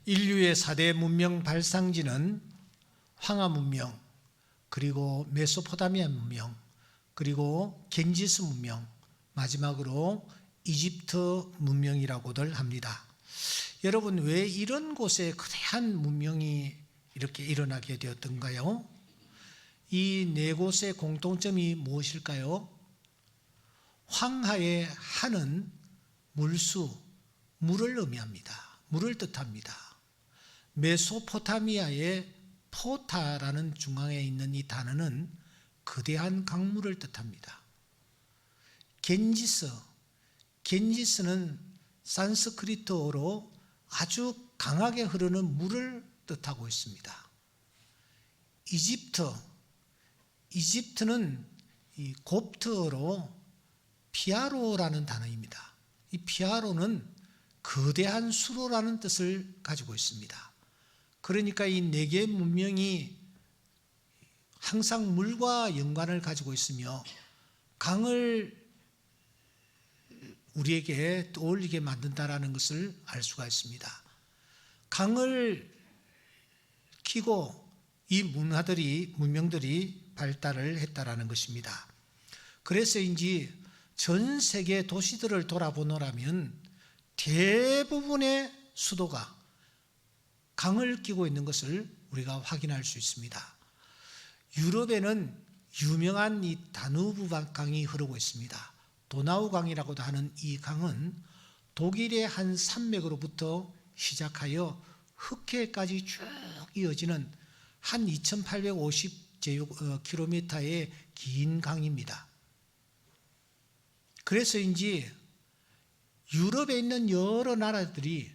인류의 4대 문명 발상지는 황하 문명, 그리고 메소포타미아 문명, 그리고 겐지스 문명, 마지막으로 이집트 문명이라고들 합니다. 여러분, 왜 이런 곳에 거대한 문명이 이렇게 일어나게 되었던가요? 이 네 곳의 공통점이 무엇일까요? 황하의 하는 물수, 물을 의미합니다. 물을 뜻합니다. 메소포타미아의 포타라는 중앙에 있는 이 단어는 거대한 강물을 뜻합니다. 겐지스는 산스크리트어로 아주 강하게 흐르는 물을 뜻하고 있습니다. 이집트는 이 곱트어로 피아로라는 단어입니다. 이 피아로는 거대한 수로라는 뜻을 가지고 있습니다. 그러니까 이 네 개의 문명이 항상 물과 연관을 가지고 있으며 강을 우리에게 떠올리게 만든다라는 것을 알 수가 있습니다. 강을 키고 이 문명들이 발달을 했다라는 것입니다. 그래서인지 전 세계 도시들을 돌아보노라면 대부분의 수도가 강을 끼고 있는 것을 우리가 확인할 수 있습니다. 유럽에는 유명한 이 다누브 강이 흐르고 있습니다. 도나우 강이라고도 하는 이 강은 독일의 한 산맥으로부터 시작하여 흑해까지 쭉 이어지는 한 2850km의 긴 강입니다. 그래서인지 유럽에 있는 여러 나라들이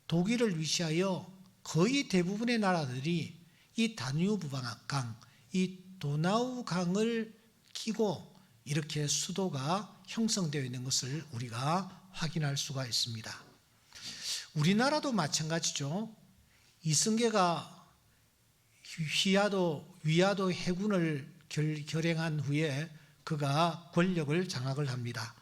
독일을 위시하여 거의 대부분의 나라들이 이 다뉴브 강, 이 도나우 강을 끼고 이렇게 수도가 형성되어 있는 것을 우리가 확인할 수가 있습니다. 우리나라도 마찬가지죠. 이승계가 위야도 해군을 결행한 후에 그가 권력을 장악을 합니다.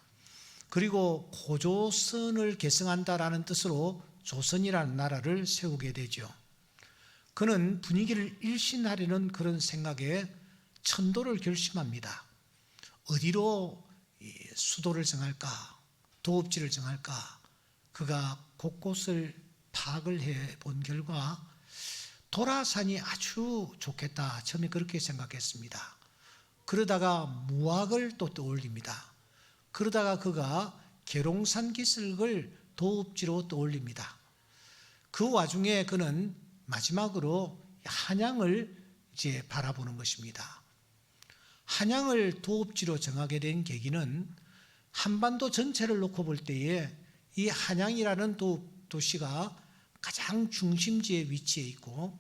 그리고 고조선을 계승한다라는 뜻으로 조선이라는 나라를 세우게 되죠. 그는 분위기를 일신하려는 그런 생각에 천도를 결심합니다. 어디로 수도를 정할까? 도읍지를 정할까? 그가 곳곳을 파악을 해본 결과 도라산이 아주 좋겠다. 처음에 그렇게 생각했습니다. 그러다가 무학을 또 떠올립니다. 그러다가 그가 계룡산 기슭을 도읍지로 떠올립니다. 그 와중에 그는 마지막으로 한양을 이제 바라보는 것입니다. 한양을 도읍지로 정하게 된 계기는 한반도 전체를 놓고 볼 때에 이 한양이라는 도시가 가장 중심지에 위치해 있고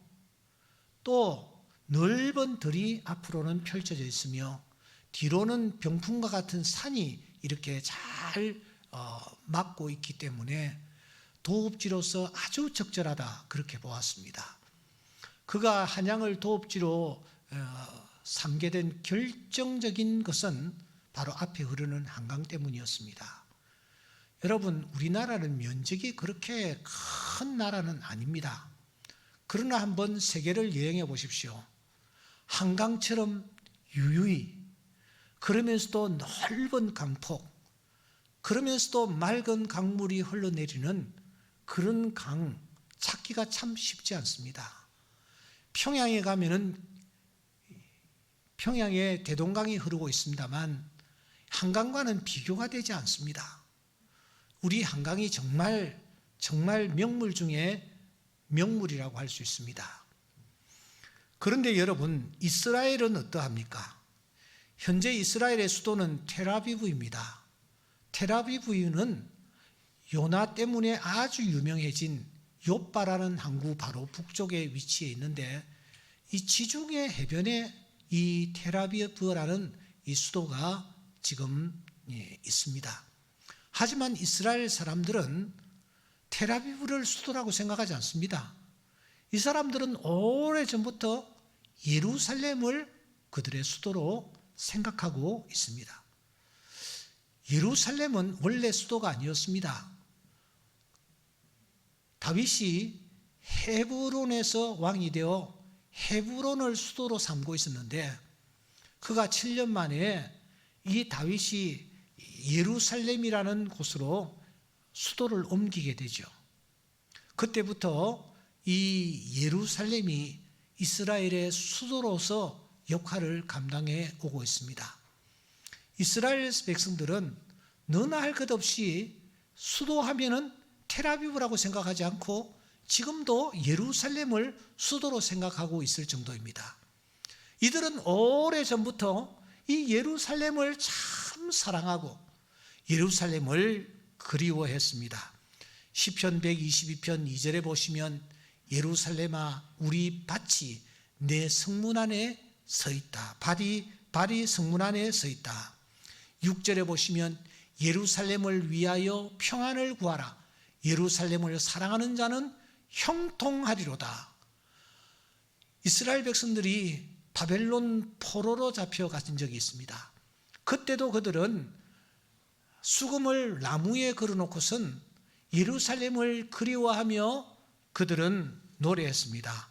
또 넓은 들이 앞으로는 펼쳐져 있으며 뒤로는 병풍과 같은 산이 이렇게 잘 막고 있기 때문에 도읍지로서 아주 적절하다 그렇게 보았습니다. 그가 한양을 도읍지로 삼게 된 결정적인 것은 바로 앞에 흐르는 한강 때문이었습니다. 여러분, 우리나라는 면적이 그렇게 큰 나라는 아닙니다. 그러나 한번 세계를 여행해 보십시오. 한강처럼 유유히, 그러면서도 넓은 강폭, 그러면서도 맑은 강물이 흘러내리는 그런 강 찾기가 참 쉽지 않습니다. 평양에 가면은 평양에 대동강이 흐르고 있습니다만 한강과는 비교가 되지 않습니다. 우리 한강이 정말 명물 중에 명물이라고 할 수 있습니다. 그런데 여러분, 이스라엘은 어떠합니까? 현재 이스라엘의 수도는 텔아비브입니다. 텔아비브는 요나 때문에 아주 유명해진 욥바라는 항구 바로 북쪽에 위치해 있는데 이 지중해 해변에 이 텔아비브라는 이 수도가 지금 있습니다. 하지만 이스라엘 사람들은 텔아비브를 수도라고 생각하지 않습니다. 이 사람들은 오래전부터 예루살렘을 그들의 수도로 생각하고 있습니다. 예루살렘은 원래 수도가 아니었습니다. 다윗이 헤브론에서 왕이 되어 헤브론을 수도로 삼고 있었는데, 그가 7년 만에 이 다윗이 예루살렘이라는 곳으로 수도를 옮기게 되죠. 그때부터 이 예루살렘이 이스라엘의 수도로서 역할을 감당해 오고 있습니다. 이스라엘 백성들은 너나 할 것 없이 수도하면은 텔아비브라고 생각하지 않고 지금도 예루살렘을 수도로 생각하고 있을 정도입니다. 이들은 오래전부터 이 예루살렘을 참 사랑하고 예루살렘을 그리워했습니다. 시편 122편 2절에 보시면 예루살렘아 우리 밭이 내 성문 안에 서 있다. 발이 성문 안에 서 있다. 6절에 보시면 예루살렘을 위하여 평안을 구하라. 예루살렘을 사랑하는 자는 형통하리로다. 이스라엘 백성들이 바벨론 포로로 잡혀간 적이 있습니다. 그때도 그들은 수금을 나무에 걸어놓고선 예루살렘을 그리워하며 그들은 노래했습니다.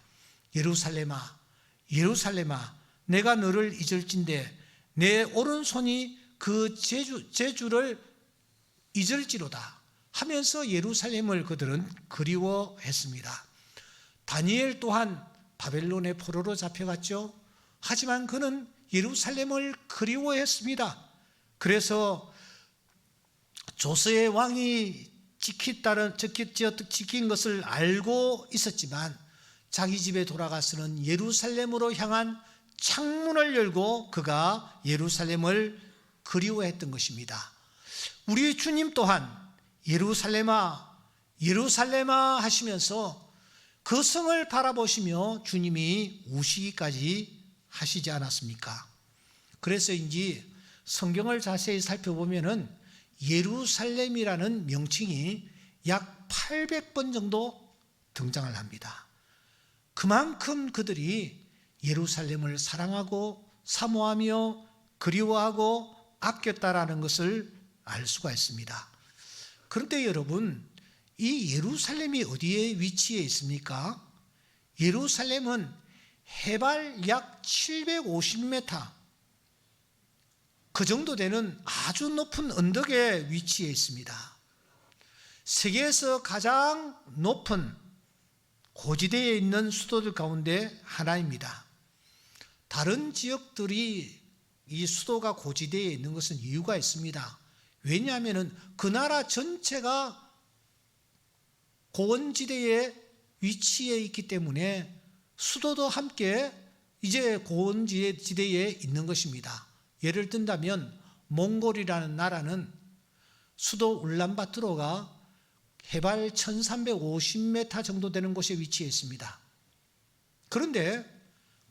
예루살렘아, 예루살렘아, 내가 너를 잊을진대 내 오른손이 그 제주를 잊을지로다 하면서 예루살렘을 그들은 그리워했습니다. 다니엘 또한 바벨론의 포로로 잡혀갔죠. 하지만 그는 예루살렘을 그리워했습니다. 그래서 조스의 왕이 지킨 것을 알고 있었지만 자기 집에 돌아가서는 예루살렘으로 향한 창문을 열고 그가 예루살렘을 그리워했던 것입니다. 우리 주님 또한 예루살렘아 예루살렘아 하시면서 그 성을 바라보시며 주님이 우시기까지 하시지 않았습니까? 그래서인지 성경을 자세히 살펴보면은 예루살렘이라는 명칭이 약 800번 정도 등장을 합니다. 그만큼 그들이 예루살렘을 사랑하고 사모하며 그리워하고 아꼈다라는 것을 알 수가 있습니다. 그런데 여러분, 이 예루살렘이 어디에 위치해 있습니까? 예루살렘은 해발 약 750m 그 정도 되는 아주 높은 언덕에 위치해 있습니다. 세계에서 가장 높은 고지대에 있는 수도들 가운데 하나입니다. 다른 지역들이 이 수도가 고지대에 있는 것은 이유가 있습니다. 왜냐하면 그 나라 전체가 고원지대에 위치해 있기 때문에 수도도 함께 이제 고원지대에 있는 것입니다. 예를 든다면 몽골이라는 나라는 수도 울란바토르가 해발 1350m 정도 되는 곳에 위치해 있습니다. 그런데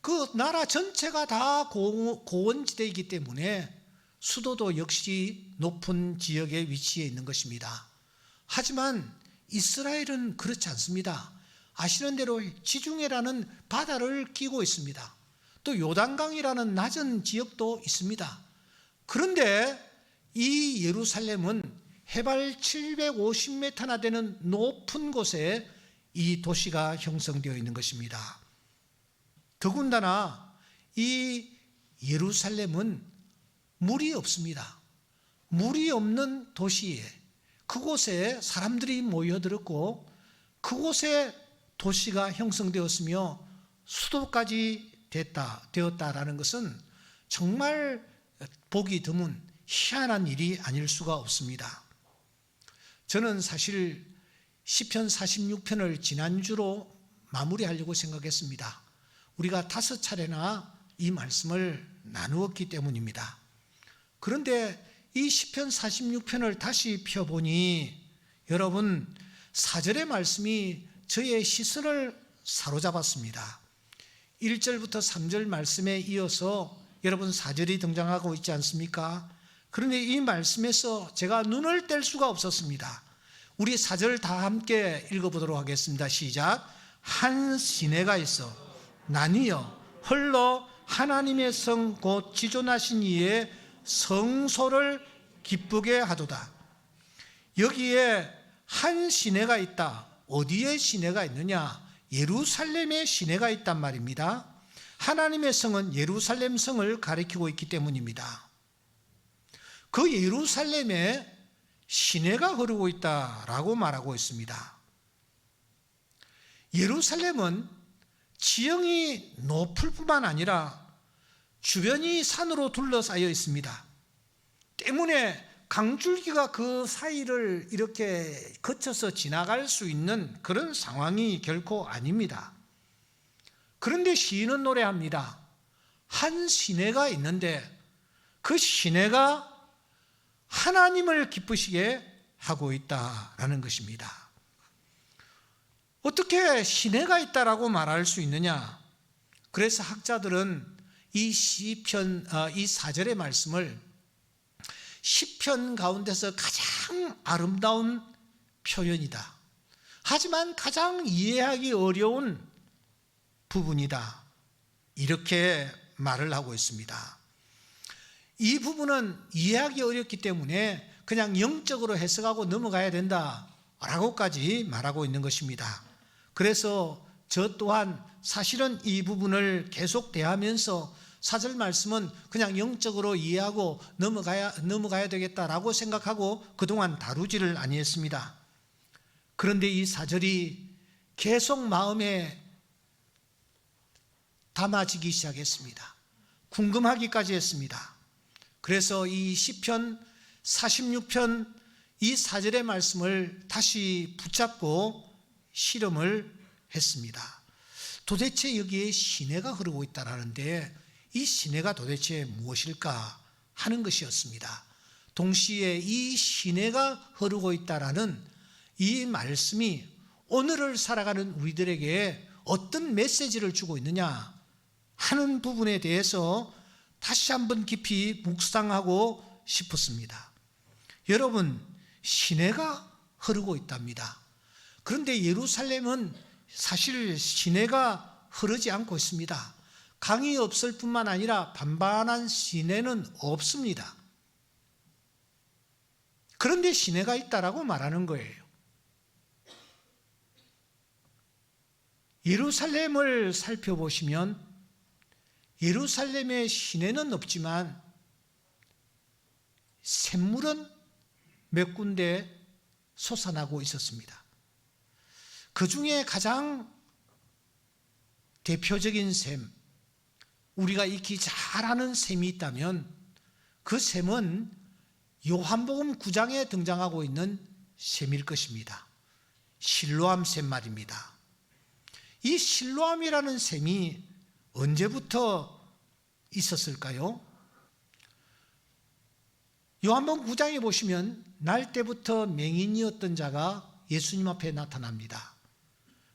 그 나라 전체가 다 고원지대이기 때문에 수도도 역시 높은 지역에 위치해 있는 것입니다. 하지만 이스라엘은 그렇지 않습니다. 아시는 대로 지중해라는 바다를 끼고 있습니다. 또 요단강이라는 낮은 지역도 있습니다. 그런데 이 예루살렘은 해발 750m나 되는 높은 곳에 이 도시가 형성되어 있는 것입니다. 더군다나 이 예루살렘은 물이 없습니다. 물이 없는 도시에 그곳에 사람들이 모여들었고 그곳에 도시가 형성되었으며 수도까지 되었다라는 것은 정말 보기 드문 희한한 일이 아닐 수가 없습니다. 저는 사실 시편 46편을 지난주로 마무리하려고 생각했습니다. 우리가 5차례나 이 말씀을 나누었기 때문입니다. 그런데 이 시편 46편을 다시 펴보니 여러분 4절의 말씀이 저의 시선을 사로잡았습니다. 1절부터 3절 말씀에 이어서 여러분 4절이 등장하고 있지 않습니까? 그런데 이 말씀에서 제가 눈을 뗄 수가 없었습니다. 우리 4절 다 함께 읽어보도록 하겠습니다. 시작. 한 시내가 있어 나뉘어 홀로 하나님의 성 곧 지존하신 이의 성소를 기쁘게 하도다. 여기에 한 시내가 있다. 어디에 시내가 있느냐? 예루살렘에 시내가 있단 말입니다. 하나님의 성은 예루살렘 성을 가리키고 있기 때문입니다. 그 예루살렘에 시내가 흐르고 있다라고 말하고 있습니다. 예루살렘은 지형이 높을 뿐만 아니라 주변이 산으로 둘러싸여 있습니다. 때문에 강줄기가 그 사이를 이렇게 거쳐서 지나갈 수 있는 그런 상황이 결코 아닙니다. 그런데 시인은 노래합니다. 한 시내가 있는데 그 시내가 하나님을 기쁘시게 하고 있다라는 것입니다. 어떻게 시내가 있다라고 말할 수 있느냐? 그래서 학자들은 이 시편, 이 4절의 말씀을 시편 가운데서 가장 아름다운 표현이다. 하지만 가장 이해하기 어려운 부분이다. 이렇게 말을 하고 있습니다. 이 부분은 이해하기 어렵기 때문에 그냥 영적으로 해석하고 넘어가야 된다라고까지 말하고 있는 것입니다. 그래서 저 또한 사실은 이 부분을 계속 대하면서 4절 말씀은 그냥 영적으로 이해하고 넘어가야 되겠다라고 생각하고 그동안 다루지를 아니했습니다. 그런데 이 4절이 계속 마음에 담아지기 시작했습니다. 궁금하기까지 했습니다. 그래서 이 시편 46편 이 4절의 말씀을 다시 붙잡고 실험을 했습니다. 도대체 여기에 시내가 흐르고 있다라는데 이 시내가 도대체 무엇일까 하는 것이었습니다. 동시에 이 시내가 흐르고 있다라는 이 말씀이 오늘을 살아가는 우리들에게 어떤 메시지를 주고 있느냐 하는 부분에 대해서 다시 한번 깊이 묵상하고 싶었습니다. 여러분, 시내가 흐르고 있답니다. 그런데 예루살렘은 사실 시내가 흐르지 않고 있습니다. 강이 없을 뿐만 아니라 반반한 시내는 없습니다. 그런데 시내가 있다라고 말하는 거예요. 예루살렘을 살펴보시면 예루살렘의 시내는 없지만 샘물은 몇 군데 솟아나고 있었습니다. 그 중에 가장 대표적인 샘, 우리가 익히 잘 아는 샘이 있다면 그 샘은 요한복음 9장에 등장하고 있는 샘일 것입니다. 실로암 샘 말입니다. 이 실로암이라는 샘이 언제부터 있었을까요? 요한복음 9장에 보시면 날 때부터 맹인이었던 자가 예수님 앞에 나타납니다.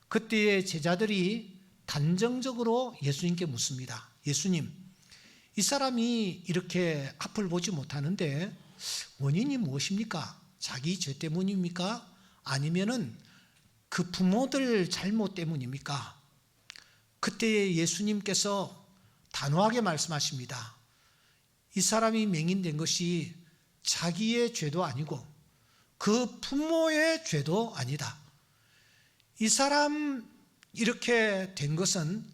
그때의 제자들이 단정적으로 예수님께 묻습니다. 예수님, 이 사람이 이렇게 앞을 보지 못하는데 원인이 무엇입니까? 자기 죄 때문입니까? 아니면은 그 부모들 잘못 때문입니까? 그때 예수님께서 단호하게 말씀하십니다. 이 사람이 맹인된 것이 자기의 죄도 아니고 그 부모의 죄도 아니다. 이 사람 이렇게 된 것은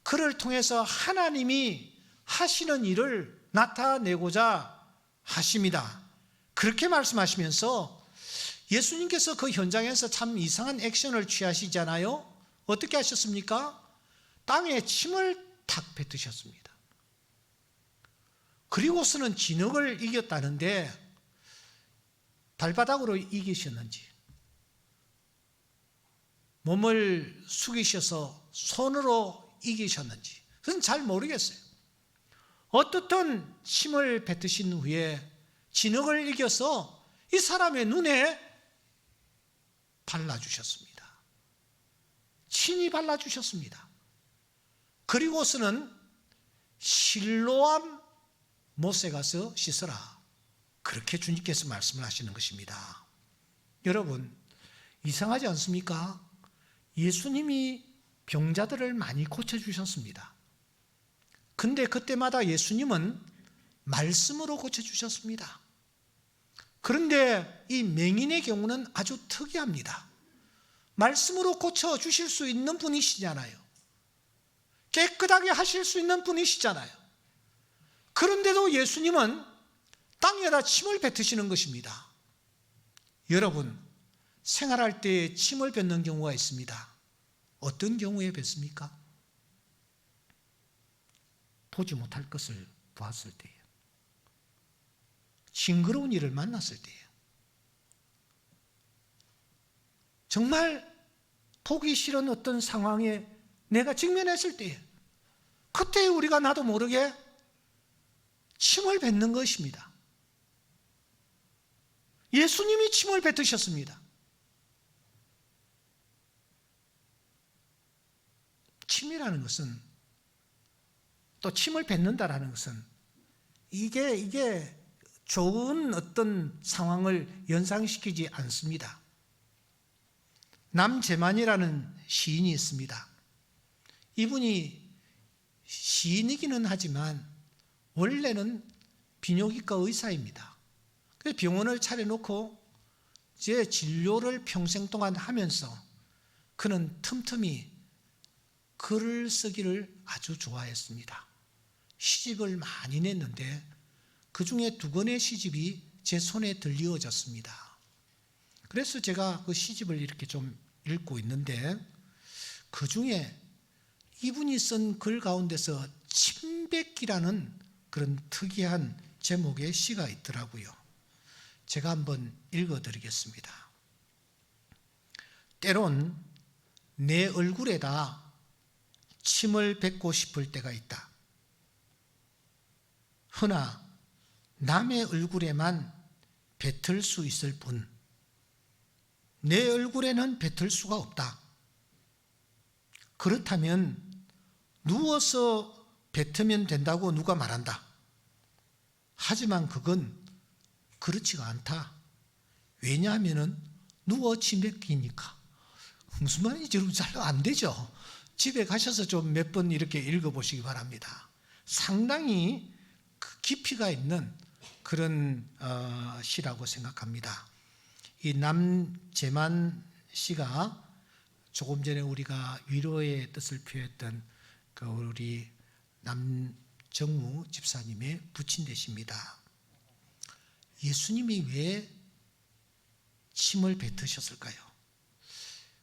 그를 통해서 하나님이 하시는 일을 나타내고자 하십니다. 그렇게 말씀하시면서 예수님께서 그 현장에서 참 이상한 액션을 취하시잖아요. 어떻게 하셨습니까? 땅에 침을 탁 뱉으셨습니다. 그리고서는 진흙을 이겼다는데 발바닥으로 이기셨는지 몸을 숙이셔서 손으로 이기셨는지 그건 잘 모르겠어요. 어떻든 침을 뱉으신 후에 진흙을 이겨서 이 사람의 눈에 발라주셨습니다. 친히 발라주셨습니다. 그리고서는 실로암 못에 가서 씻어라. 그렇게 주님께서 말씀을 하시는 것입니다. 여러분, 이상하지 않습니까? 예수님이 병자들을 많이 고쳐주셨습니다. 근데 그때마다 예수님은 말씀으로 말씀으로 고쳐주실 수 있는 분이시잖아요. 깨끗하게 하실 수 있는 분이시잖아요. 그런데도 예수님은 땅에다 침을 뱉으시는 것입니다. 여러분, 생활할 때 침을 뱉는 경우가 있습니다. 어떤 경우에 뱉습니까? 보지 못할 것을 보았을 때예요. 징그러운 일을 만났을 때예요. 정말 보기 싫은 어떤 상황에 내가 직면했을 때예요. 그때 우리가 나도 모르게 침을 뱉는 것입니다. 예수님이 침을 뱉으셨습니다. 침이라는 것은, 또 침을 뱉는다라는 것은 이게 좋은 어떤 상황을 연상시키지 않습니다. 남재만이라는 시인이 있습니다. 이분이 시인이기는 하지만 원래는 비뇨기과 의사입니다. 그래서 병원을 차려놓고 제 진료를 평생 동안 하면서 그는 틈틈이 글을 쓰기를 아주 좋아했습니다. 시집을 많이 냈는데 그 중에 2권의 시집이 제 손에 들려졌습니다. 그래서 제가 그 시집을 이렇게 좀 읽고 있는데, 그 중에 이분이 쓴 글 가운데서 침뱉기라는 그런 특이한 제목의 시가 있더라고요. 제가 한번 읽어드리겠습니다. 때론 내 얼굴에다 침을 뱉고 싶을 때가 있다. 허나 남의 얼굴에만 뱉을 수 있을 뿐 내 얼굴에는 뱉을 수가 없다. 그렇다면 누워서 뱉으면 된다고 누가 말한다. 하지만 그건 그렇지가 않다. 왜냐하면 누워 침 뱉기니까. 무슨 말인지 여러분 잘 안 되죠? 집에 가셔서 좀 몇 번 이렇게 읽어보시기 바랍니다. 상당히 깊이가 있는 그런 시라고 생각합니다. 이 남재만 씨가 조금 전에 우리가 위로의 뜻을 표했던 그 우리 남정무 집사님의 부친 되십니다. 예수님이 왜 침을 뱉으셨을까요?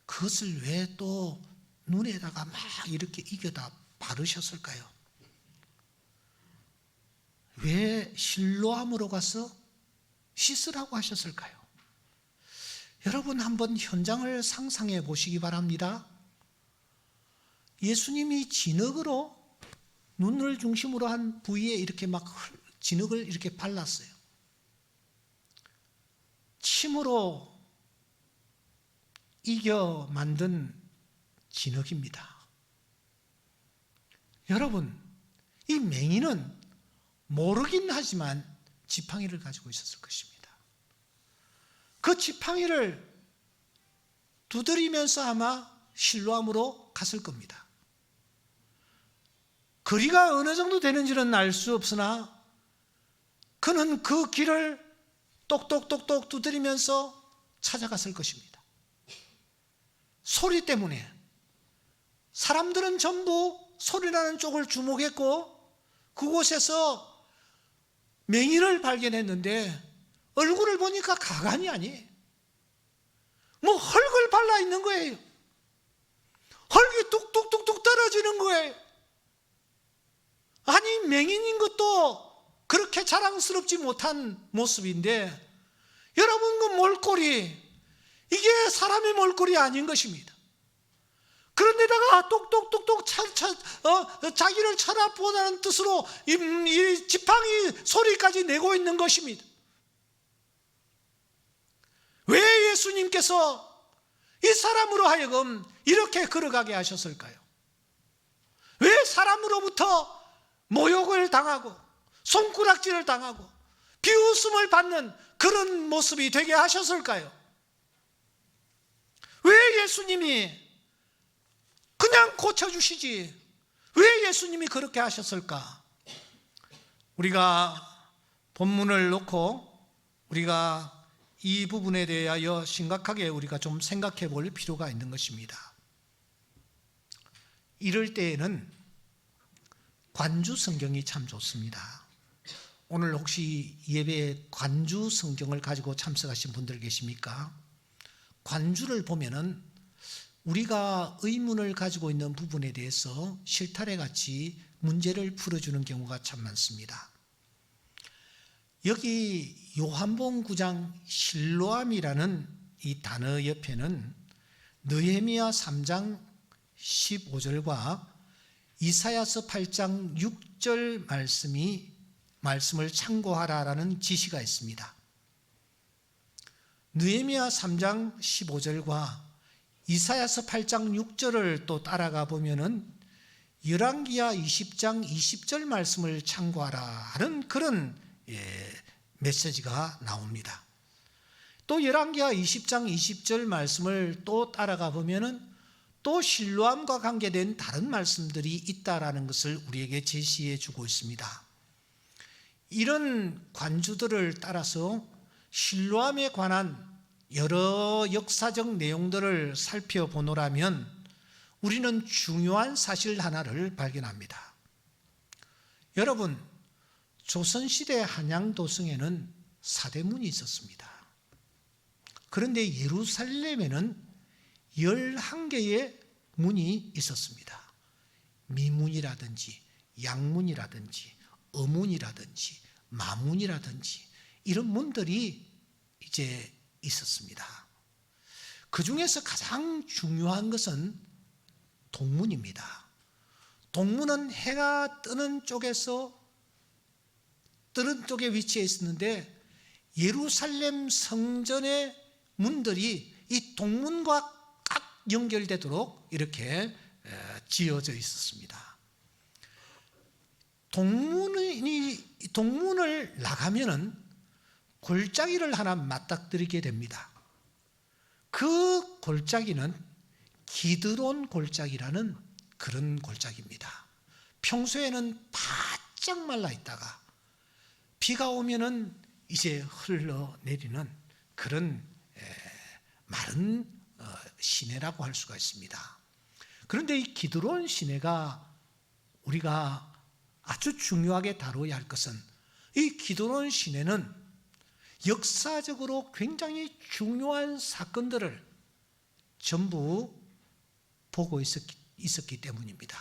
그것을 왜 또 눈에다가 막 이렇게 이겨다 바르셨을까요? 왜 실로암으로 가서 씻으라고 하셨을까요? 여러분 한번 현장을 상상해 보시기 바랍니다. 예수님이 진흙으로, 눈을 중심으로 한 부위에 이렇게 막 진흙을 이렇게 발랐어요. 침으로 이겨 만든 진흙입니다. 여러분, 이 맹인은 모르긴 하지만 지팡이를 가지고 있었을 것입니다. 그 지팡이를 두드리면서 아마 실로암으로 갔을 겁니다. 거리가 어느 정도 되는지는 알 수 없으나 그는 그 길을 똑똑똑똑 두드리면서 찾아갔을 것입니다. 소리 때문에 사람들은 전부 소리나는 쪽을 주목했고 그곳에서 맹인을 발견했는데 얼굴을 보니까 가관이 아니에요. 뭐 흙을 발라 있는 거예요. 흙이 뚝뚝뚝뚝 떨어지는 거예요. 아니 맹인인 것도 그렇게 자랑스럽지 못한 모습인데 여러분 그 몰골이 이게 사람의 몰골이 아닌 것입니다. 그런데다가 똑똑똑똑 자기를 쳐다보다는 뜻으로 이 지팡이 소리까지 내고 있는 것입니다. 왜 예수님께서 이 사람으로 하여금 이렇게 걸어가게 하셨을까요? 왜 사람으로부터 모욕을 당하고 손가락질을 당하고 비웃음을 받는 그런 모습이 되게 하셨을까요? 왜 예수님이 그냥 고쳐주시지 왜 예수님이 그렇게 하셨을까? 우리가 본문을 놓고 우리가 이 부분에 대하여 심각하게 우리가 좀 생각해 볼 필요가 있는 것입니다. 이럴 때에는 관주 성경이 참 좋습니다. 오늘 혹시 예배에 관주 성경을 가지고 참석하신 분들 계십니까? 관주를 보면은 우리가 의문을 가지고 있는 부분에 대해서 실타래 같이 문제를 풀어주는 경우가 참 많습니다. 여기 요한복음 9장 실로암이라는 이 단어 옆에는 느헤미야 3장 15절과 이사야서 8장 6절 말씀을 참고하라라는 지시가 있습니다. 느헤미야 3장 15절과 이사야서 8장 6절을 또 따라가 보면은 열왕기하 20장 20절 말씀을 참고하라는 그런 메시지가 나옵니다. 또 열왕기하 20장 20절 말씀을 또 따라가 보면은 또 실로암과 관계된 다른 말씀들이 있다라는 것을 우리에게 제시해 주고 있습니다. 이런 관주들을 따라서 실로암에 관한 여러 역사적 내용들을 살펴보노라면 우리는 중요한 사실 하나를 발견합니다. 여러분, 조선시대 한양도성에는 사대문이 있었습니다. 그런데 예루살렘에는 11개의 문이 있었습니다. 미문이라든지 양문이라든지 어문이라든지 마문이라든지 이런 문들이 이제 있었습니다. 그 중에서 가장 중요한 것은 동문입니다. 동문은 해가 뜨는 쪽에 위치해 있었는데 예루살렘 성전의 문들이 이 동문과 딱 연결되도록 이렇게 지어져 있었습니다. 동문을 나가면은 골짜기를 하나 맞닥뜨리게 됩니다. 그 골짜기는 기드론 골짜기라는 그런 골짜기입니다. 평소에는 바짝 말라 있다가 비가 오면은 이제 흘러내리는 그런 마른 시내라고 할 수가 있습니다. 그런데 이 기드론 시내가 우리가 아주 중요하게 다뤄야 할 것은 이 기드론 시내는 역사적으로 굉장히 중요한 사건들을 전부 보고 있었기 때문입니다.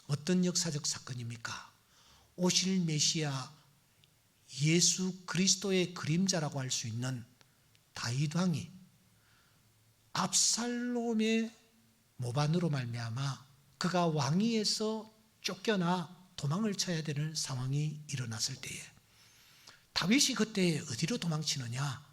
어떤 역사적 사건입니까? 오실 메시아 예수 그리스도의 그림자라고 할 수 있는 다윗 왕이 압살롬의 모반으로 말미암아 그가 왕위에서 쫓겨나 도망을 쳐야 되는 상황이 일어났을 때에 다윗이 그때 어디로 도망치느냐?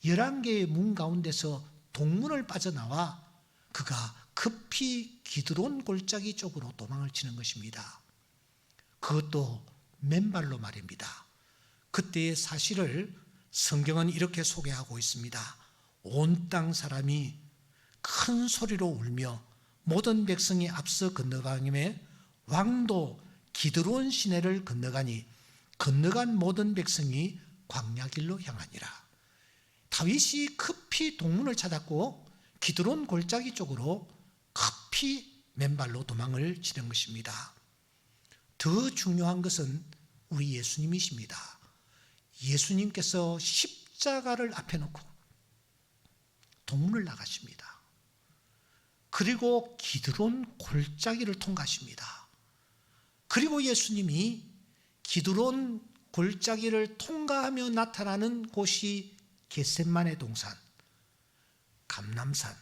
11개의 문 가운데서 동문을 빠져나와 그가 급히 기드론 골짜기 쪽으로 도망을 치는 것입니다. 그것도 맨발로 말입니다. 그때의 사실을 성경은 이렇게 소개하고 있습니다. 온 땅 사람이 큰 소리로 울며 모든 백성이 앞서 건너가며 왕도 기드론 시내를 건너간 모든 백성이 광야길로 향하니라. 다윗이 급히 동문을 찾았고 기드론 골짜기 쪽으로 급히 맨발로 도망을 치는 것입니다. 더 중요한 것은 우리 예수님이십니다. 예수님께서 십자가를 앞에 놓고 동문을 나가십니다. 그리고 기드론 골짜기를 통과하십니다. 그리고 예수님이 기드론 골짜기를 통과하며 나타나는 곳이 겟셋마네 동산, 감람산,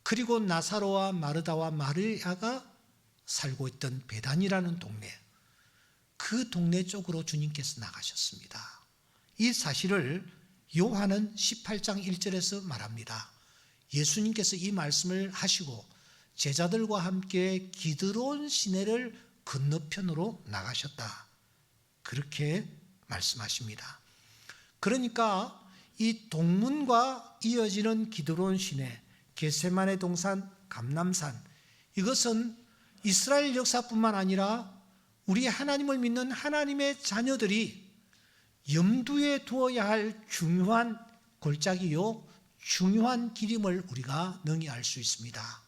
그리고 나사로와 마르다와 마리아가 살고 있던 베단이라는 동네, 그 동네 쪽으로 주님께서 나가셨습니다. 이 사실을 요한은 18장 1절에서 말합니다. 예수님께서 이 말씀을 하시고 제자들과 함께 기드론 시내를 건너편으로 나가셨다. 그렇게 말씀하십니다. 그러니까 이 동문과 이어지는 기드론 시내, 겟세마네 동산, 감람산, 이것은 이스라엘 역사뿐만 아니라 우리 하나님을 믿는 하나님의 자녀들이 염두에 두어야 할 중요한 골짜기요 중요한 기림을 우리가 능히 알 수 있습니다.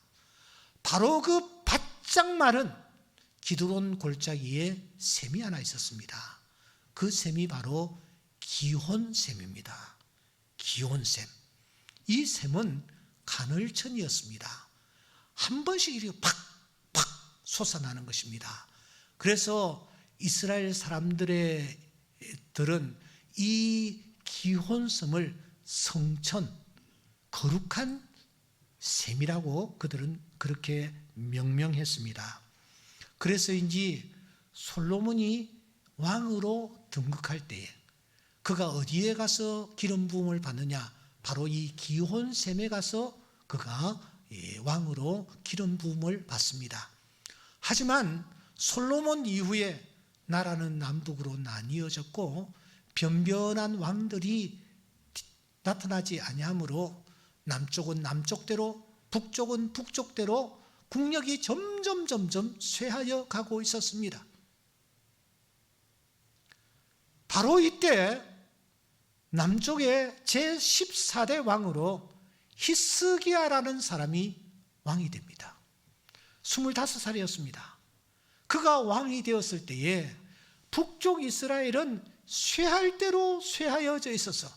바로 그 바짝 마른 기드론 골짜기에 샘이 하나 있었습니다. 그 샘이 바로 기혼샘입니다. 기혼샘. 이 샘은 간헐천이었습니다. 한 번씩 이렇게 팍팍 솟아나는 것입니다. 그래서 이스라엘 사람들은 이 기혼섬을 성천, 거룩한 샘이라고 그들은 그렇게 명명했습니다. 그래서인지 솔로몬이 왕으로 등극할 때에 그가 어디에 가서 기름 부음을 받느냐? 바로 이 기혼샘에 가서 그가 왕으로 기름 부음을 받습니다. 하지만 솔로몬 이후에 나라는 남북으로 나뉘어졌고 변변한 왕들이 나타나지 아니하므로 남쪽은 남쪽대로 북쪽은 북쪽대로 국력이 점점 쇠하여 가고 있었습니다. 바로 이때 남쪽의 제14대 왕으로 히스기야라는 사람이 왕이 됩니다. 25살이었습니다. 그가 왕이 되었을 때에 북쪽 이스라엘은 쇠할 대로 쇠하여져 있어서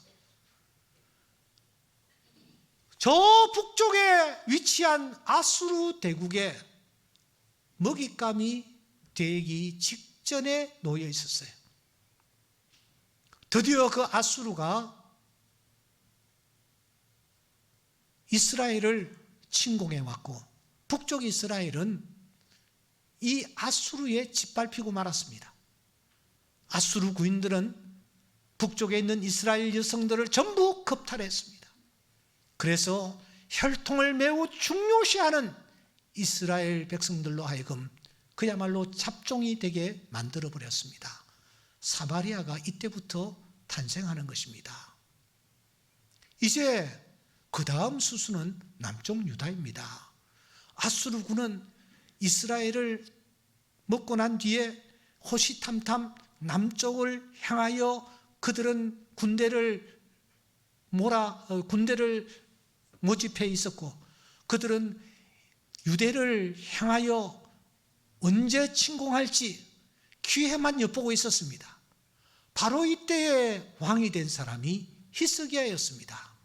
저 북쪽에 위치한 아수르 대국에 먹잇감이 되기 직전에 놓여 있었어요. 드디어 그 아수르가 이스라엘을 침공해 왔고 북쪽 이스라엘은 이 아수르에 짓밟히고 말았습니다. 아수르 군인들은 북쪽에 있는 이스라엘 여성들을 전부 겁탈했습니다. 그래서 혈통을 매우 중요시하는 이스라엘 백성들로 하여금 그야말로 잡종이 되게 만들어버렸습니다. 사마리아가 이때부터 탄생하는 것입니다. 이제 그 다음 수순은 남쪽 유다입니다. 아수르군은 이스라엘을 먹고 난 뒤에 호시탐탐 남쪽을 향하여 그들은 군대를 모집해 있었고 그들은 유대를 향하여 언제 침공할지 기회만 엿보고 있었습니다. 바로 이때에 왕이 된 사람이 히스기야였습니다.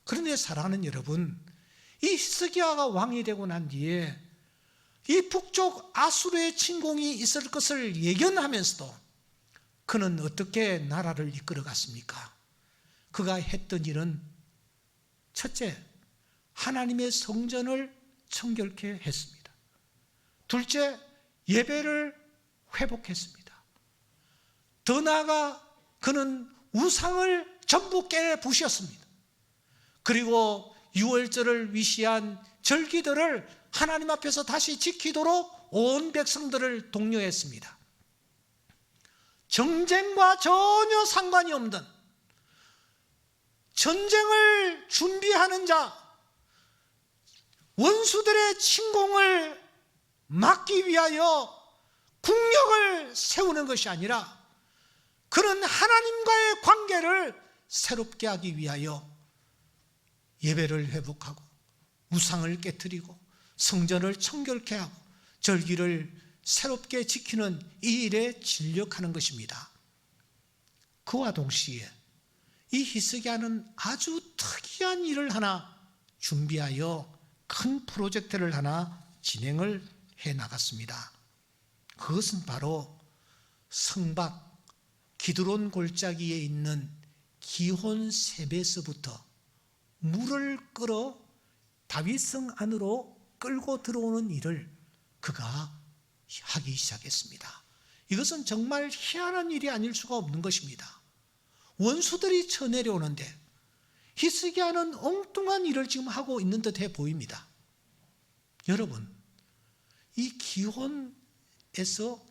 그런데 사랑하는 여러분, 이 히스기야가 왕이 되고 난 뒤에 이 북쪽 아수르의 침공이 있을 것을 예견하면서도 그는 어떻게 나라를 이끌어갔습니까? 그가 했던 일은 첫째, 하나님의 성전을 청결케 했습니다. 둘째, 예배를 회복했습니다. 더 나아가 그는 우상을 전부 깨부셨습니다. 그리고 유월절을 위시한 절기들을 하나님 앞에서 다시 지키도록 온 백성들을 독려했습니다. 정쟁과 전혀 상관이 없는 전쟁을 준비하는 자, 원수들의 침공을 막기 위하여 국력을 세우는 것이 아니라 그는 하나님과의 관계를 새롭게 하기 위하여 예배를 회복하고 우상을 깨트리고 성전을 청결케 하고 절기를 새롭게 지키는 이 일에 진력하는 것입니다. 그와 동시에 이 히스기야는 아주 특이한 일을 하나 준비하여 큰 프로젝트를 하나 진행을 해 나갔습니다. 그것은 바로 성박 기드론 골짜기에 있는 기혼샘에서부터 물을 끌어 다윗성 안으로 끌고 들어오는 일을 그가 하기 시작했습니다. 이것은 정말 희한한 일이 아닐 수가 없는 것입니다. 원수들이 쳐내려오는데 히스기야는 엉뚱한 일을 지금 하고 있는 듯해 보입니다. 여러분, 이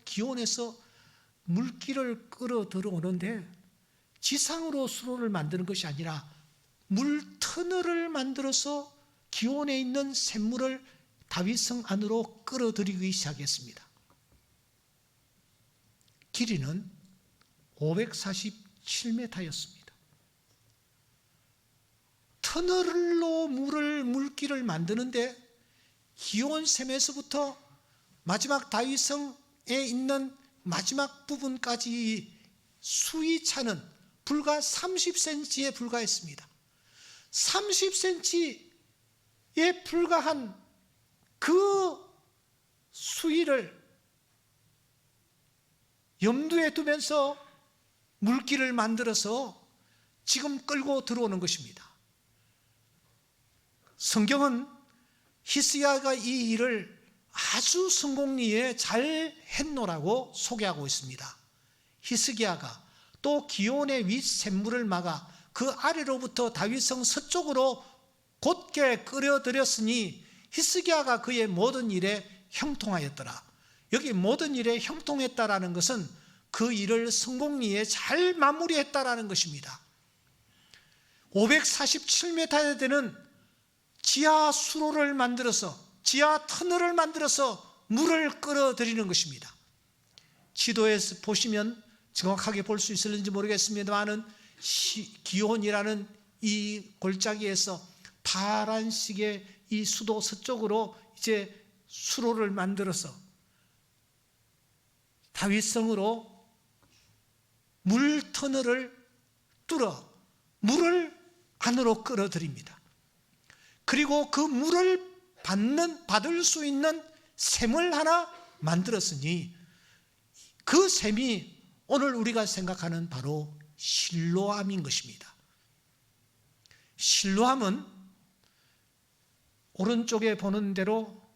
기온에서 물기를 끌어 들어오는데 지상으로 수로를 만드는 것이 아니라 물 터널을 만들어서 기온에 있는 샘물을 다윗성 안으로 끌어들이기 시작했습니다. 길이는 547m였습니다. 터널로 물길을 만드는데 기온샘에서부터 마지막 다윗성에 있는 마지막 부분까지 수위 차는 불과 30cm에 불과했습니다. 30cm에 불과한 그 수위를 염두에 두면서 물길을 만들어서 지금 끌고 들어오는 것입니다. 성경은 히스기야가 이 일을 아주 성공리에 잘 했노라고 소개하고 있습니다. 히스기야가 또 기온의 윗샘물을 막아 그 아래로부터 다윗성 서쪽으로 곧게 끌어들였으니 히스기야가 그의 모든 일에 형통하였더라. 여기 모든 일에 형통했다라는 것은 그 일을 성공리에 잘 마무리했다라는 것입니다. 547m에 되는 지하 수로를 만들어서, 지하 터널을 만들어서 물을 끌어들이는 것입니다. 지도에서 보시면 정확하게 볼 수 있을는지 모르겠습니다만은 기온이라는 이 골짜기에서 파란색의 이 수도 서쪽으로 이제 수로를 만들어서 다윗성으로 물 터널을 뚫어 물을 안으로 끌어들입니다. 그리고 그 물을 받을 수 있는 샘을 하나 만들었으니 그 샘이 오늘 우리가 생각하는 바로 실로암인 것입니다. 실로암은 오른쪽에 보는 대로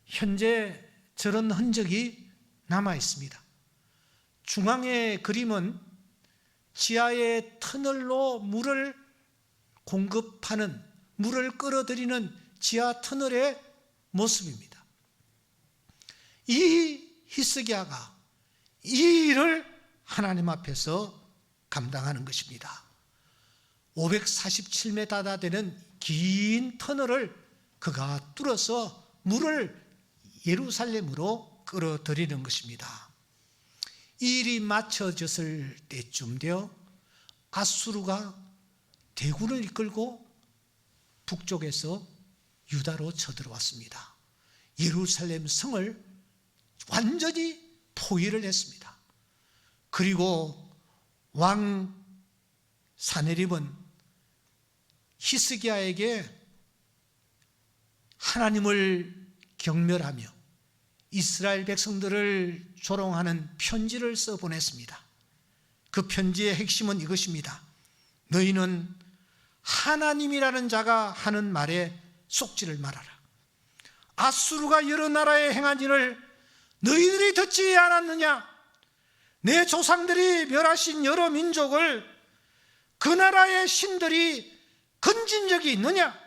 현재 저런 흔적이 남아 있습니다. 중앙의 그림은 지하의 터널로 물을 공급하는, 물을 끌어들이는 지하 터널의 모습입니다. 이 히스기야가 이 일을 하나님 앞에서 감당하는 것입니다. 547m나 되는 긴 터널을 그가 뚫어서 물을 예루살렘으로 끌어들이는 것입니다. 이 일이 마쳐졌을 때쯤 되어 아수르가 대군을 이끌고 북쪽에서 유다로 쳐들어왔습니다. 예루살렘 성을 완전히 포위를 했습니다. 그리고 왕 사네립은 히스기야에게 하나님을 경멸하며 이스라엘 백성들을 조롱하는 편지를 써보냈습니다. 그 편지의 핵심은 이것입니다. 너희는 하나님이라는 자가 하는 말에 속지를 말아라. 아수르가 여러 나라에 행한 일을 너희들이 듣지 않았느냐? 내 조상들이 멸하신 여러 민족을 그 나라의 신들이 건진 적이 있느냐?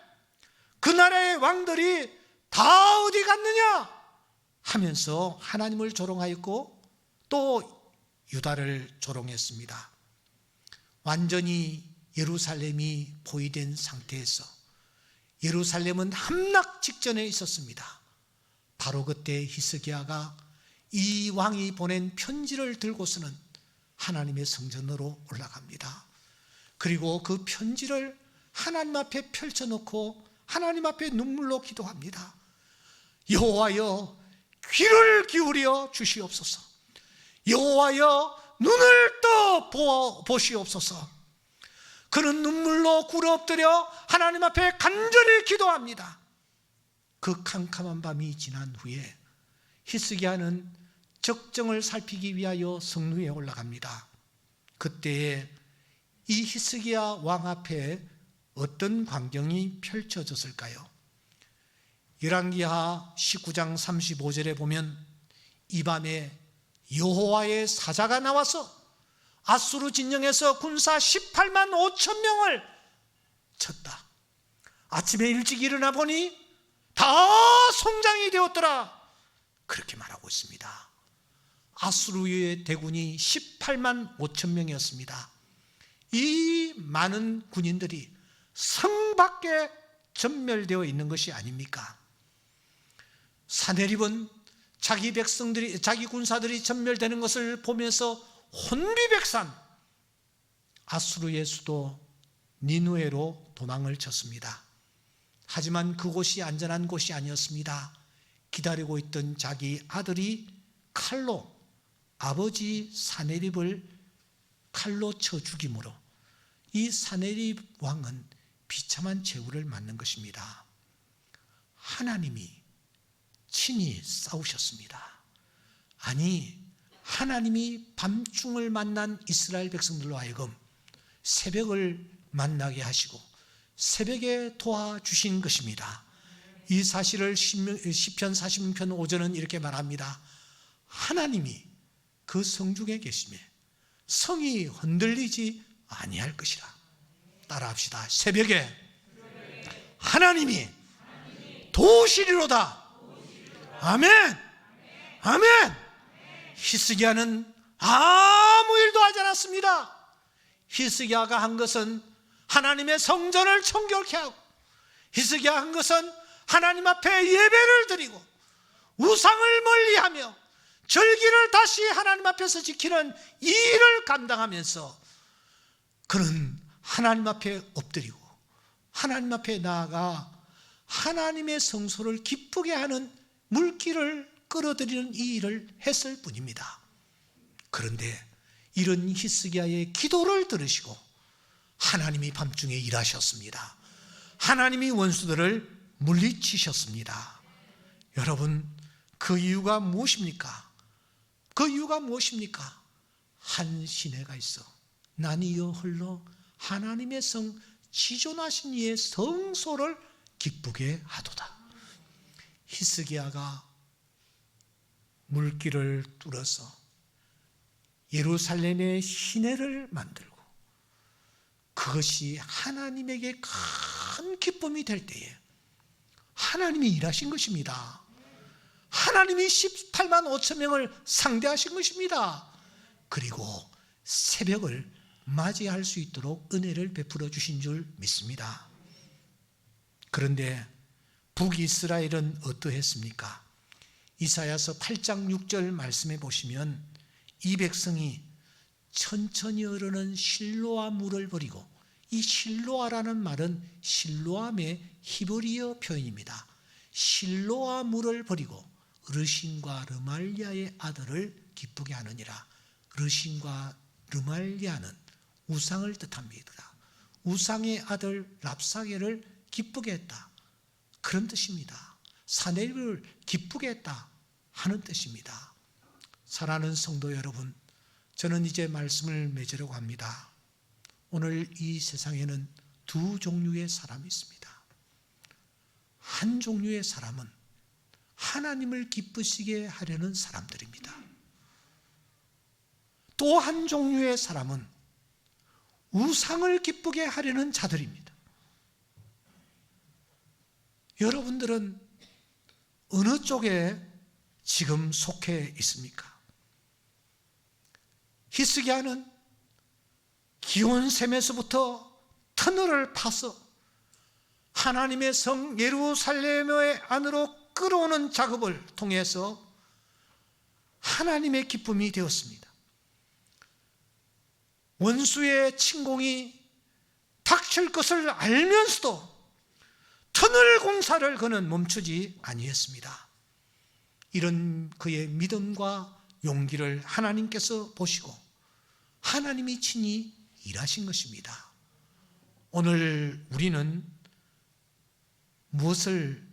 그 나라의 왕들이 다 어디 갔느냐? 하면서 하나님을 조롱하였고 또 유다를 조롱했습니다. 완전히 예루살렘이 포위된 상태에서 예루살렘은 함락 직전에 있었습니다. 바로 그때 히스기야가 이 왕이 보낸 편지를 들고서는 하나님의 성전으로 올라갑니다. 그리고 그 편지를 하나님 앞에 펼쳐놓고 하나님 앞에 눈물로 기도합니다. 여호와여 귀를 기울여 주시옵소서. 여호와여 눈을 떠 보시옵소서. 그는 눈물로 굴어 엎드려 하나님 앞에 간절히 기도합니다. 그 캄캄한 밤이 지난 후에 히스기야는 적정을 살피기 위하여 성루에 올라갑니다. 그때에 이 히스기야 왕 앞에 어떤 광경이 펼쳐졌을까요? 열왕기하 19장 35절에 보면 이 밤에 여호와의 사자가 나와서 아수르 진영에서 군사 18만 5천 명을 쳤다. 아침에 일찍 일어나 보니 다 송장이 되었더라. 그렇게 말하고 있습니다. 아수르의 대군이 18만 5천 명이었습니다. 이 많은 군인들이 성 밖에 전멸되어 있는 것이 아닙니까? 사네립은 자기 백성들이, 자기 군사들이 전멸되는 것을 보면서 혼비백산, 아수르의 수도 니누에로 도망을 쳤습니다. 하지만 그곳이 안전한 곳이 아니었습니다. 기다리고 있던 자기 아들이 칼로 아버지 사네립을 칼로 쳐 죽임으로 이 사네립 왕은 비참한 최후를 맞는 것입니다. 하나님이 친히 싸우셨습니다. 아니, 하나님이 밤중을 만난 이스라엘 백성들로 하여금 새벽을 만나게 하시고 새벽에 도와주신 것입니다. 이 사실을 시편 46편 5절은 이렇게 말합니다. 하나님이 그 성중에 계시며 성이 흔들리지 아니할 것이라. 따라합시다. 새벽에 하나님이 도우시리로다. 아멘. 아멘. 히스기야는 아무 일도 하지 않았습니다. 히스기야가 한 것은 하나님의 성전을 청결케 하고, 히스기야가 한 것은 하나님 앞에 예배를 드리고 우상을 멀리하며 절기를 다시 하나님 앞에서 지키는 이 일을 감당하면서 그는 하나님 앞에 엎드리고 하나님 앞에 나아가 하나님의 성소를 기쁘게 하는 물길을 끌어들이는 이 일을 했을 뿐입니다. 그런데 이런 히스기야의 기도를 들으시고 하나님이 밤중에 일하셨습니다. 하나님이 원수들을 물리치셨습니다. 여러분, 그 이유가 무엇입니까? 그 이유가 무엇입니까? 한 시내가 있어 나니여 홀로 하나님의 성 지존하신 이의 성소를 기쁘게 하도다. 히스기야가 물길을 뚫어서 예루살렘의 시내를 만들고 그것이 하나님에게 큰 기쁨이 될 때에 하나님이 일하신 것입니다. 하나님이 18만 5천 명을 상대하신 것입니다. 그리고 새벽을 맞이할 수 있도록 은혜를 베풀어 주신 줄 믿습니다. 그런데 북이스라엘은 어떠했습니까? 이사야서 8장 6절 말씀해 보시면 이 백성이 천천히 흐르는 실로아 물을 버리고, 이 실로아라는 말은 실로암의 히브리어 표현입니다. 실로아 물을 버리고 르신과 르말리아의 아들을 기쁘게 하느니라. 르신과 르말리아는 우상을 뜻합니다. 우상의 아들 랍사게를 기쁘게 했다, 그런 뜻입니다. 사네립을 기쁘게 했다 하는 뜻입니다. 사랑하는 성도 여러분, 저는 이제 말씀을 맺으려고 합니다. 오늘 이 세상에는 두 종류의 사람이 있습니다. 한 종류의 사람은 하나님을 기쁘시게 하려는 사람들입니다. 또 한 종류의 사람은 우상을 기쁘게 하려는 자들입니다. 여러분들은 어느 쪽에 지금 속해 있습니까? 히스기야는 기온샘에서부터 터널을 파서 하나님의 성 예루살렘의 안으로 끌어오는 작업을 통해서 하나님의 기쁨이 되었습니다. 원수의 침공이 닥칠 것을 알면서도 터널 공사를 그는 멈추지 아니했습니다. 이런 그의 믿음과 용기를 하나님께서 보시고 하나님이 친히 일하신 것입니다. 오늘 우리는 무엇을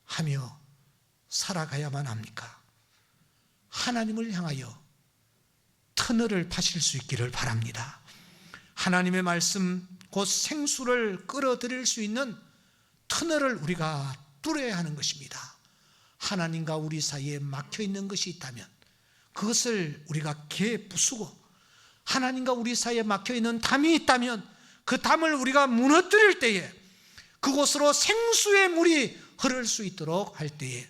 하며 살아가야만 합니까? 하나님을 향하여 터널을 파실 수 있기를 바랍니다. 하나님의 말씀, 곧 생수를 끌어들일 수 있는 터널을 우리가 뚫어야 하는 것입니다. 하나님과 우리 사이에 막혀있는 것이 있다면 그것을 우리가 부수고, 하나님과 우리 사이에 막혀있는 담이 있다면 그 담을 우리가 무너뜨릴 때에 그곳으로 생수의 물이 흐를 수 있도록 할 때에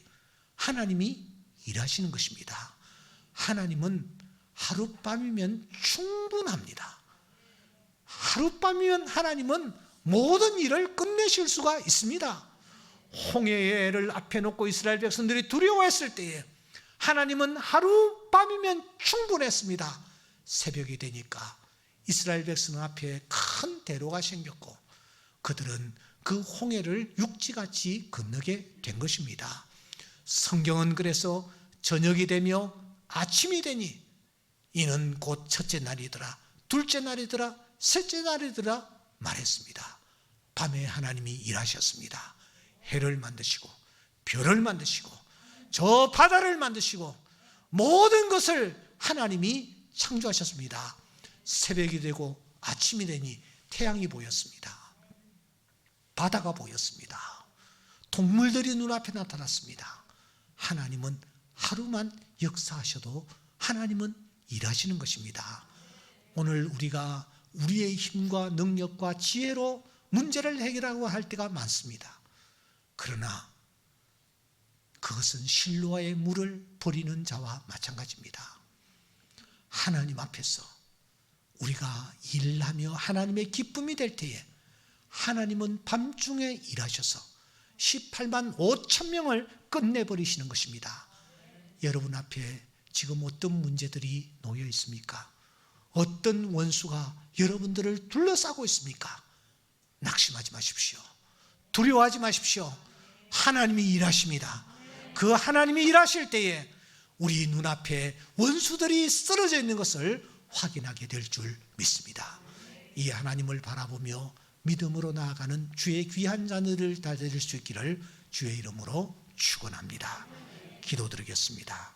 하나님이 일하시는 것입니다. 하나님은 하룻밤이면 충분합니다. 하룻밤이면 하나님은 모든 일을 끝내실 수가 있습니다. 홍해를 앞에 놓고 이스라엘 백성들이 두려워했을 때에 하나님은 하룻밤이면 충분했습니다. 새벽이 되니까 이스라엘 백성 앞에 큰 대로가 생겼고 그들은 그 홍해를 육지같이 건너게 된 것입니다. 성경은 그래서 저녁이 되며 아침이 되니 이는 곧 첫째 날이더라, 둘째 날이더라, 셋째 날이더라 말했습니다. 밤에 하나님이 일하셨습니다. 해를 만드시고 별을 만드시고 저 바다를 만드시고 모든 것을 하나님이 창조하셨습니다. 새벽이 되고 아침이 되니 태양이 보였습니다. 바다가 보였습니다. 동물들이 눈앞에 나타났습니다. 하나님은 하루만 역사하셔도 하나님은 일하시는 것입니다. 오늘 우리가 우리의 힘과 능력과 지혜로 문제를 해결하고 할 때가 많습니다. 그러나 그것은 실로아의 물을 버리는 자와 마찬가지입니다. 하나님 앞에서 우리가 일하며 하나님의 기쁨이 될 때에 하나님은 밤중에 일하셔서 18만 5천 명을 끝내버리시는 것입니다. 여러분 앞에 지금 어떤 문제들이 놓여 있습니까? 어떤 원수가 여러분들을 둘러싸고 있습니까? 낙심하지 마십시오. 두려워하지 마십시오. 하나님이 일하십니다. 그 하나님이 일하실 때에 우리 눈앞에 원수들이 쓰러져 있는 것을 확인하게 될 줄 믿습니다. 이 하나님을 바라보며 믿음으로 나아가는 주의 귀한 자녀를 다 될 수 있기를 주의 이름으로 축원합니다. 기도드리겠습니다.